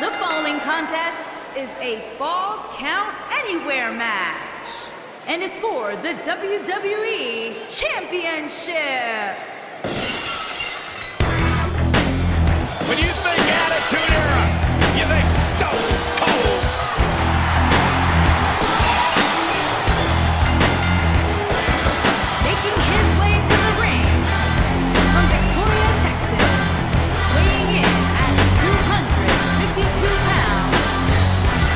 The following contest is a Falls Count Anywhere match and is for the WWE Championship. When you think Attitude Era, you think Stone Cold. Making his way to the ring from Victoria, Texas, weighing in at 252 pounds,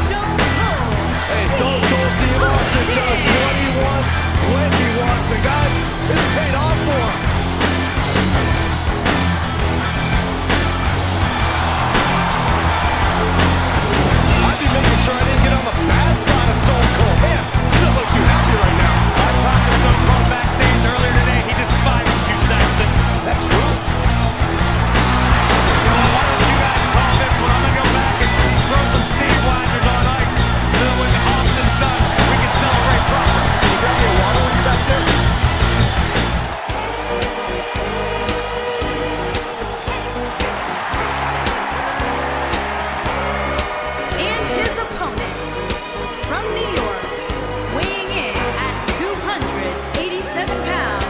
Stone Cold. Hey, Stone Cold Steve Austin does what he wants, when he wants, and guys, it's paid off for him. I'd be making sure I didn't get on the bad side of Stone Cold. Man, you don't look too happy right now. I talked to Stone Cold backstage earlier today. He despises you, Saxton. That's true. Why don't you guys call this one? I'm gonna go back and throw some Steve Blinders on ice. So that when Austin's done, we can celebrate proper. Can you grab me a water when you're back there? And his opponent from New York, weighing in at 287 pounds,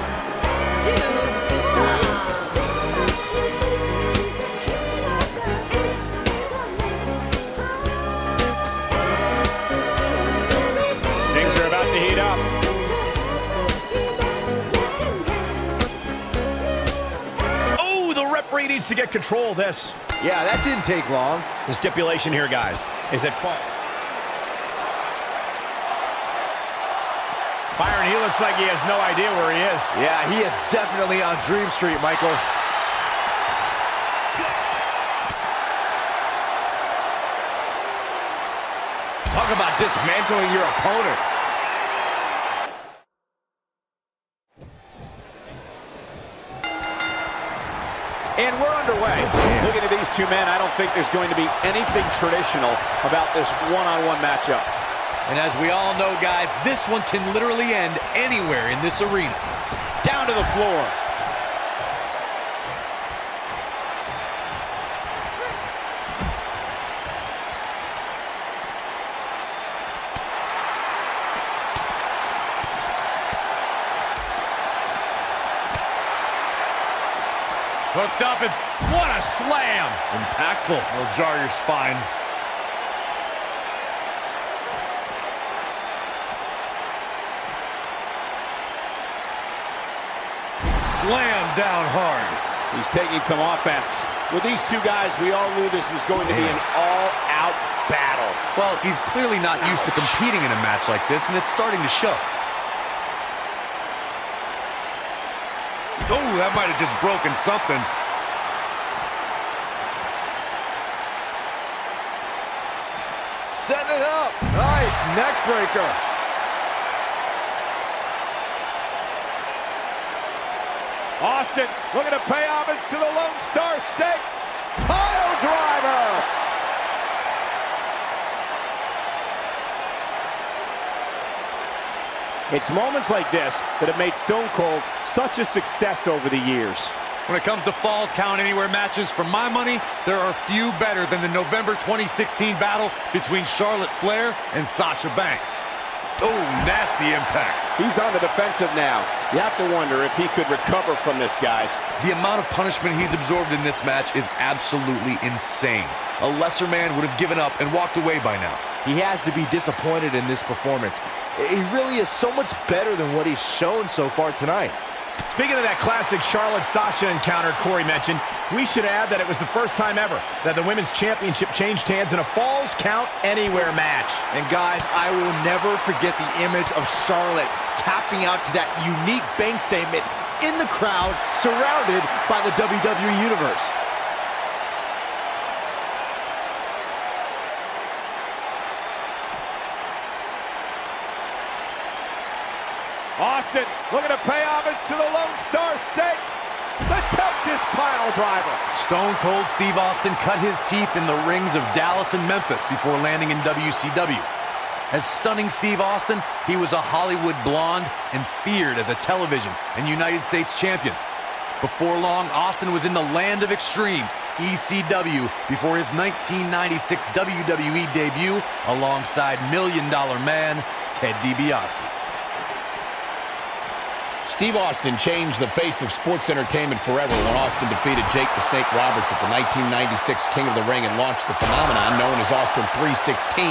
Dude Love. Things are about to heat up. Oh, the referee needs to get control of this. Yeah, that didn't take long. The stipulation here, guys, is that Byron, he looks like he has no idea where he is. Yeah, he is definitely on Dream Street, Michael. Talk about dismantling your opponent. And we're underway. Looking at these two men, I don't think there's going to be anything traditional about this one-on-one matchup. And as we all know, guys, this one can literally end anywhere in this arena. Down to the floor. Hooked up and what a slam! Impactful. Will jar your spine. Slam down hard. He's taking some offense. With these two guys, we all knew this was going to be an all-out battle. Well, he's clearly not used to competing in a match like this, and it's starting to show. Oh, that might have just broken something. Setting it up. Nice neck breaker. Austin looking to pay homage to the Lone Star State. Pile driver. It's moments like this that have made Stone Cold such a success over the years. When it comes to Falls Count Anywhere matches, for my money, there are few better than the November 2016 battle between Charlotte Flair and Sasha Banks. Oh, nasty impact. He's on the defensive now. You have to wonder if he could recover from this, guys. The amount of punishment he's absorbed in this match is absolutely insane. A lesser man would have given up and walked away by now. He has to be disappointed in this performance. He really is so much better than what he's shown so far tonight. Speaking of that classic Charlotte-Sasha encounter Corey mentioned, we should add that it was the first time ever that the Women's Championship changed hands in a Falls Count Anywhere match. And guys, I will never forget the image of Charlotte tapping out to that unique bank statement in the crowd, surrounded by the WWE Universe. Austin looking to pay homage to the Lone Star State. The Texas pile driver. Stone Cold Steve Austin cut his teeth in the rings of Dallas and Memphis before landing in WCW. As stunning Steve Austin, he was a Hollywood blonde and feared as a television and United States champion. Before long, Austin was in the land of extreme, ECW before his 1996 WWE debut alongside $1 Million Man Ted DiBiase. Steve Austin changed the face of sports entertainment forever when Austin defeated Jake the Snake Roberts at the 1996 King of the Ring and launched the phenomenon known as Austin 316.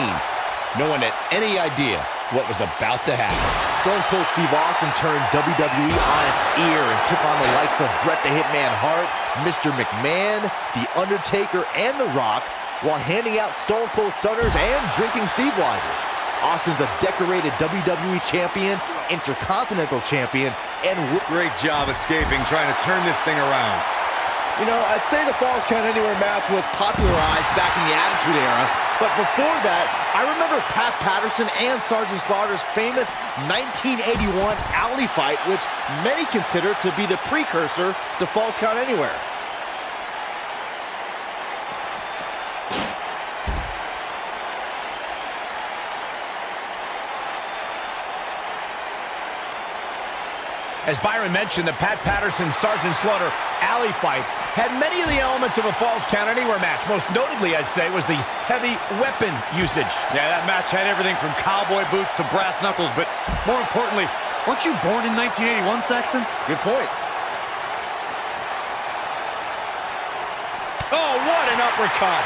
No one had any idea what was about to happen. Stone Cold Steve Austin turned WWE on its ear and took on the likes of Bret the Hitman Hart, Mr. McMahon, The Undertaker, and The Rock, while handing out Stone Cold Stunners and drinking Steve Weisers. Austin's a decorated WWE champion, Intercontinental champion, and great job escaping, trying to turn this thing around. You know, I'd say the Falls Count Anywhere match was popularized back in the Attitude Era, but before that, I remember Pat Patterson and Sergeant Slaughter's famous 1981 alley fight, which many consider to be the precursor to Falls Count Anywhere. As Byron mentioned, the Pat Patterson-Sergeant Slaughter alley fight had many of the elements of a Falls Count Anywhere match. Most notably, I'd say, was the heavy weapon usage. Yeah, that match had everything from cowboy boots to brass knuckles, but more importantly, weren't you born in 1981, Saxton? Good point. Oh, what an uppercut!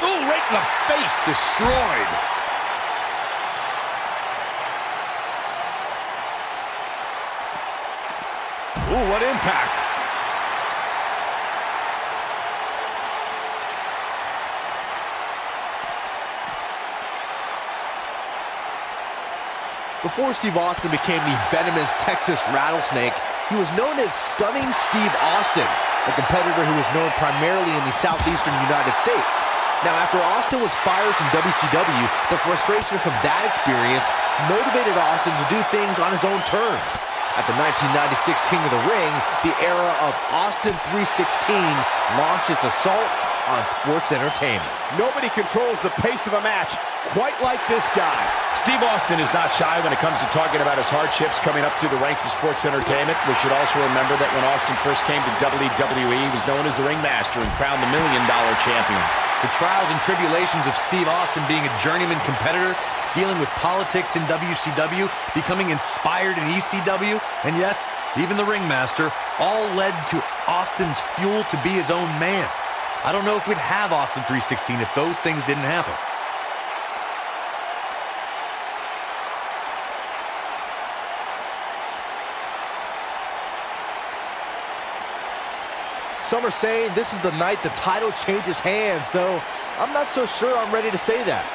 Ooh, right in the face. Destroyed. Ooh, what impact. Before Steve Austin became the venomous Texas Rattlesnake, he was known as Stunning Steve Austin, a competitor who was known primarily in the southeastern United States. Now, after Austin was fired from WCW, the frustration from that experience motivated Austin to do things on his own terms. At the 1996 King of the Ring, the era of Austin 316 launched its assault on sports entertainment. Nobody controls the pace of a match quite like this guy. Steve Austin is not shy when it comes to talking about his hardships coming up through the ranks of sports entertainment. We should also remember that when Austin first came to WWE, he was known as the Ringmaster and crowned the $1 Million Champion. The trials and tribulations of Steve Austin being a journeyman competitor, dealing with politics in WCW, becoming inspired in ECW, and yes, even the Ringmaster, all led to Austin's fuel to be his own man. I don't know if we'd have Austin 316 if those things didn't happen. Some are saying this is the night the title changes hands, though I'm not so sure I'm ready to say that.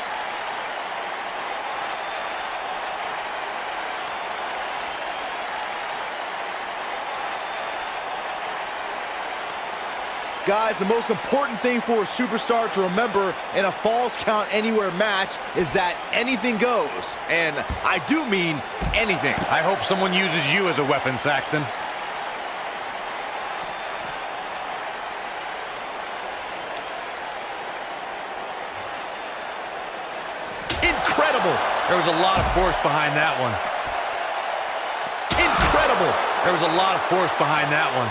Guys, the most important thing for a superstar to remember in a Falls Count Anywhere match is that anything goes. And I do mean anything. I hope someone uses you as a weapon, Saxton. Incredible! There was a lot of force behind that one. Incredible! There was a lot of force behind that one.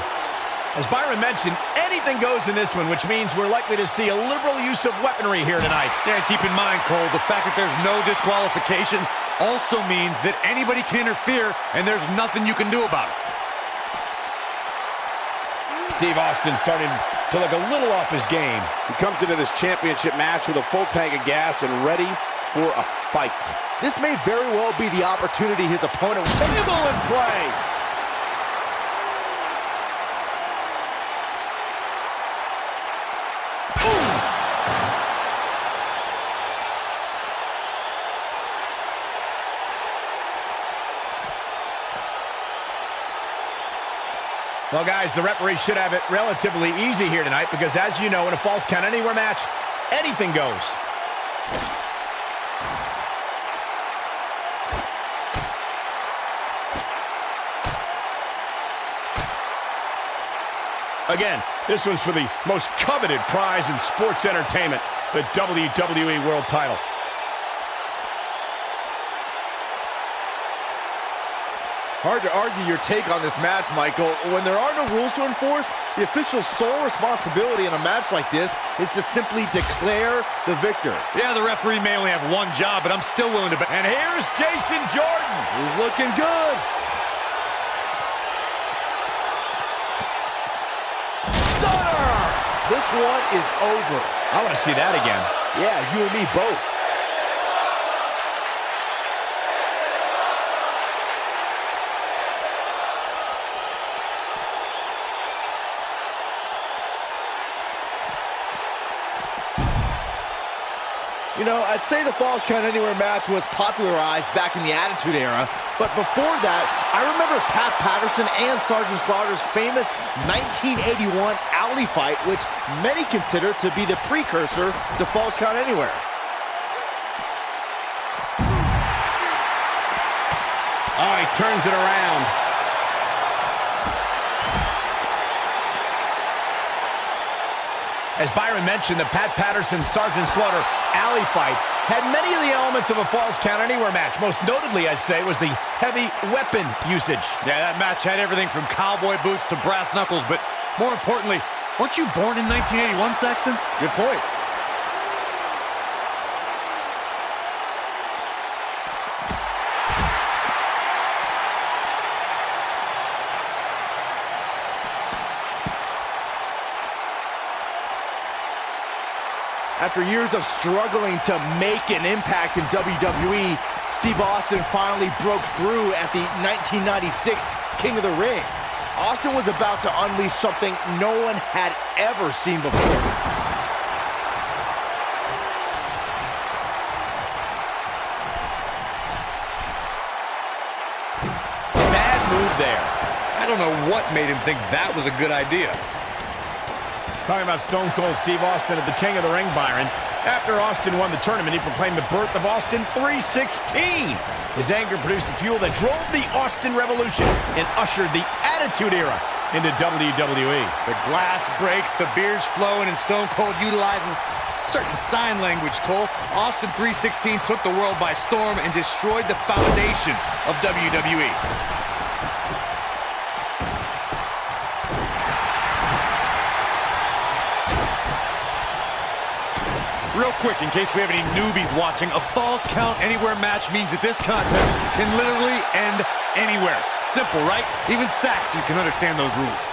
As Byron mentioned, anything goes in this one, which means we're likely to see a liberal use of weaponry here tonight. Yeah, keep in mind, Cole, the fact that there's no disqualification also means that anybody can interfere, and there's nothing you can do about it. Steve Austin starting to look a little off his game. He comes into this championship match with a full tank of gas and ready for a fight. This may very well be the opportunity his opponent was Table in play. Well, guys, the referee should have it relatively easy here tonight because, as you know, in a Falls Count Anywhere match, anything goes. Again, this one's for the most coveted prize in sports entertainment, the WWE World Title. Hard to argue your take on this match, Michael. When there are no rules to enforce, the official's sole responsibility in a match like this is to simply declare the victor. Yeah, the referee may only have one job, but I'm still willing to bet. And here's Jason Jordan. He's looking good. Stunner! This one is over. I want to see that again. Yeah, you and me both. You know, I'd say the Falls Count Anywhere match was popularized back in the Attitude Era, but before that, I remember Pat Patterson and Sergeant Slaughter's famous 1981 alley fight, which many consider to be the precursor to Falls Count Anywhere. Oh, he turns it around. As Byron mentioned, the Pat Patterson-Sergeant Slaughter alley fight had many of the elements of a Falls Count Anywhere match. Most notably, I'd say, was the heavy weapon usage. Yeah, that match had everything from cowboy boots to brass knuckles, but more importantly, weren't you born in 1981, Sexton? Good point. After years of struggling to make an impact in WWE, Steve Austin finally broke through at the 1996 King of the Ring. Austin was about to unleash something no one had ever seen before. Bad move there. I don't know what made him think that was a good idea. Talking about Stone Cold Steve Austin at the King of the Ring, Byron. After Austin won the tournament, he proclaimed the birth of Austin 316. His anger produced the fuel that drove the Austin Revolution and ushered the Attitude Era into WWE. The glass breaks, the beer's flowing, and Stone Cold utilizes certain sign language, Cole. Austin 316 took the world by storm and destroyed the foundation of WWE. Real quick, in case we have any newbies watching, a Falls Count Anywhere match means that this contest can literally end anywhere. Simple, right? Even Saxton can understand those rules.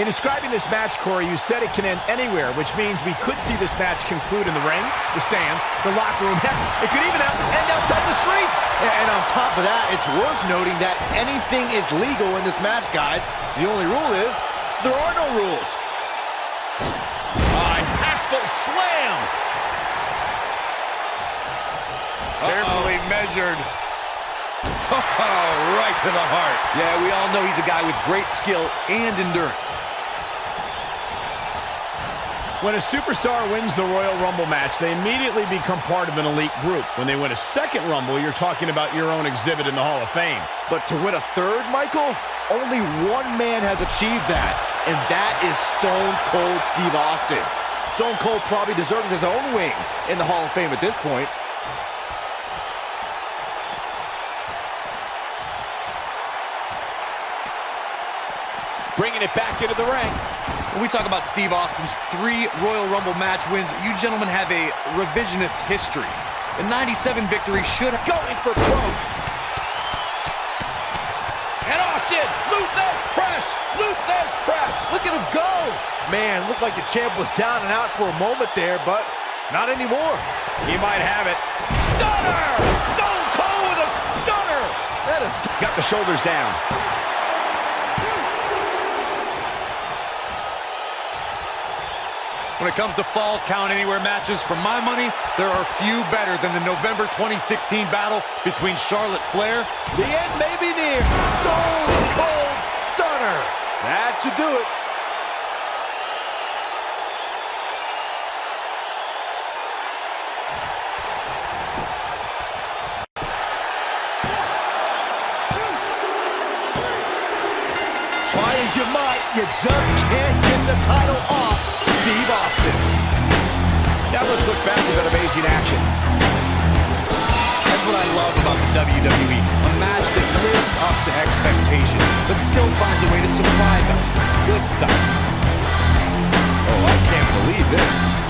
In describing this match, Corey, you said it can end anywhere, which means we could see this match conclude in the ring, the stands, the locker room. Heck, it could even end outside the streets. And on top of that, it's worth noting that anything is legal in this match, guys. The only rule is there are no rules. Impactful slam. Carefully measured. Oh, right to the heart. Yeah, we all know he's a guy with great skill and endurance. When a superstar wins the Royal Rumble match, they immediately become part of an elite group. When they win a second Rumble, you're talking about your own exhibit in the Hall of Fame. But to win a third, Michael, only one man has achieved that, and that is Stone Cold Steve Austin. Stone Cold probably deserves his own wing in the Hall of Fame at this point. Bringing it back into the ring. When we talk about Steve Austin's 3 Royal Rumble match wins, you gentlemen have a revisionist history. The 97 victory should have... Going for broke. And Austin, Luthez press, Luthez press. Look at him go! Man, looked like the champ was down and out for a moment there, but not anymore. He might have it. Stunner! Stone Cold with a stunner! That is... Got the shoulders down. When it comes to Falls Count Anywhere matches, for my money, there are few better than the November 2016 battle between Charlotte Flair. The end may be near. Stone Cold Stunner. That should do it. You just can't get the title off Steve Austin. Now let's look back at that amazing action. That's what I love about the WWE. A match that lives up to expectations, but still finds a way to surprise us. Good stuff. Oh, I can't believe this.